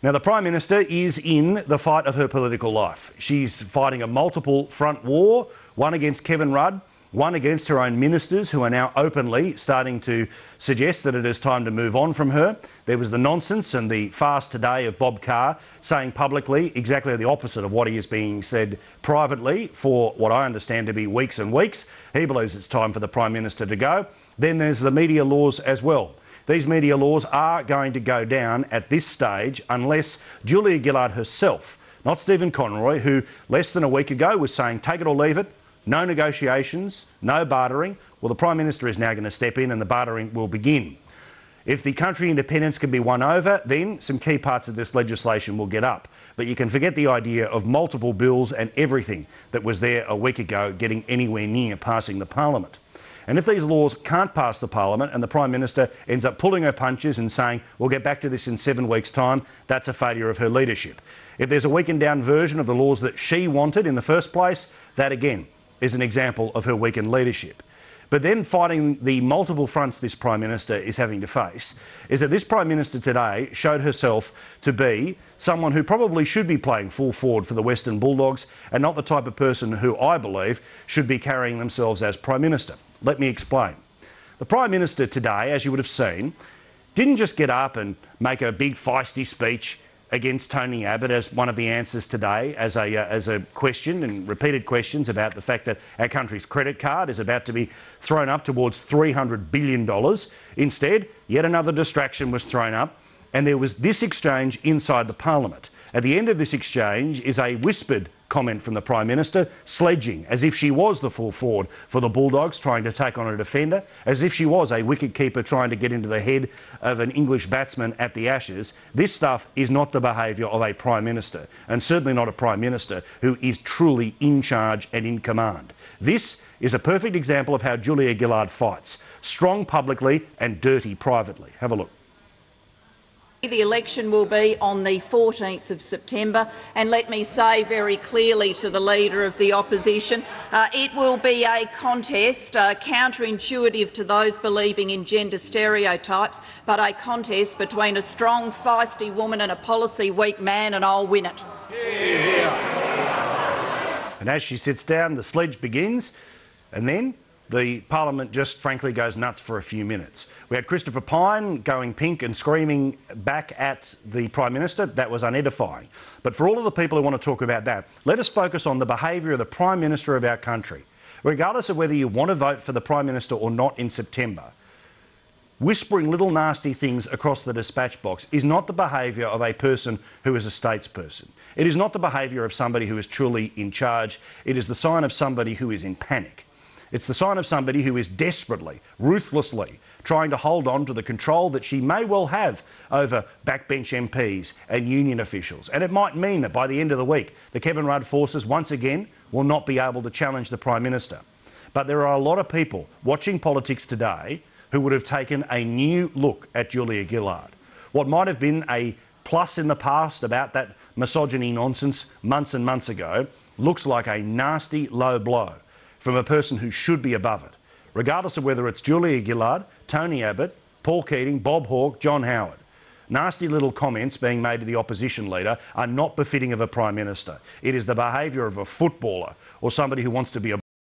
Now, the Prime Minister is in the fight of her political life. She's fighting a multiple front war, one against Kevin Rudd, one against her own ministers who are now openly starting to suggest that it is time to move on from her. There was the nonsense and the farce today of Bob Carr saying publicly exactly the opposite of what he is being said privately for what I understand to be weeks and weeks. He believes it's time for the Prime Minister to go. Then there's the media laws as well. These media laws are going to go down at this stage unless Julia Gillard herself, not Stephen Conroy, who less than a week ago was saying take it or leave it, no negotiations, no bartering. Well, the Prime Minister is now going to step in and the bartering will begin. If the country independence can be won over, then some key parts of this legislation will get up. But you can forget the idea of multiple bills and everything that was there a week ago getting anywhere near passing the Parliament. And if these laws can't pass the Parliament and the Prime Minister ends up pulling her punches and saying, we'll get back to this in 7 weeks' time, that's a failure of her leadership. If there's a weakened down version of the laws that she wanted in the first place, that again is an example of her weakened leadership. But then fighting the multiple fronts this Prime Minister is having to face is that this Prime Minister today showed herself to be someone who probably should be playing full forward for the Western Bulldogs and not the type of person who I believe should be carrying themselves as Prime Minister. Let me explain. The Prime Minister today, as you would have seen, didn't just get up and make a big feisty speech against Tony Abbott as one of the answers today as a question and repeated questions about the fact that our country's credit card is about to be thrown up towards $300 billion. Instead, yet another distraction was thrown up and there was this exchange inside the Parliament. At the end of this exchange is a whispered comment from the Prime Minister, sledging, as if she was the full forward for the Bulldogs trying to take on a defender, as if she was a wicket-keeper trying to get into the head of an English batsman at the Ashes. This stuff is not the behaviour of a Prime Minister, and certainly not a Prime Minister who is truly in charge and in command. This is a perfect example of how Julia Gillard fights, strong publicly and dirty privately. Have a look. The election will be on the 14th of September, and let me say very clearly to the Leader of the Opposition, it will be a contest, counterintuitive to those believing in gender stereotypes, but a contest between a strong, feisty woman and a policy-weak man, and I'll win it. And as she sits down, the sledge begins, and then the Parliament just frankly goes nuts for a few minutes. We had Christopher Pyne going pink and screaming back at the Prime Minister. That was unedifying. But for all of the people who want to talk about that, let us focus on the behaviour of the Prime Minister of our country. Regardless of whether you want to vote for the Prime Minister or not in September, whispering little nasty things across the dispatch box is not the behaviour of a person who is a statesperson. It is not the behaviour of somebody who is truly in charge. It is the sign of somebody who is in panic. It's the sign of somebody who is desperately, ruthlessly trying to hold on to the control that she may well have over backbench MPs and union officials. And it might mean that by the end of the week, the Kevin Rudd forces once again will not be able to challenge the Prime Minister. But there are a lot of people watching politics today who would have taken a new look at Julia Gillard. What might have been a plus in the past about that misogyny nonsense months and months ago looks like a nasty low blow from a person who should be above it, regardless of whether it's Julia Gillard, Tony Abbott, Paul Keating, Bob Hawke, John Howard. Nasty little comments being made to the opposition leader are not befitting of a Prime Minister. It is the behaviour of a footballer or somebody who wants to be a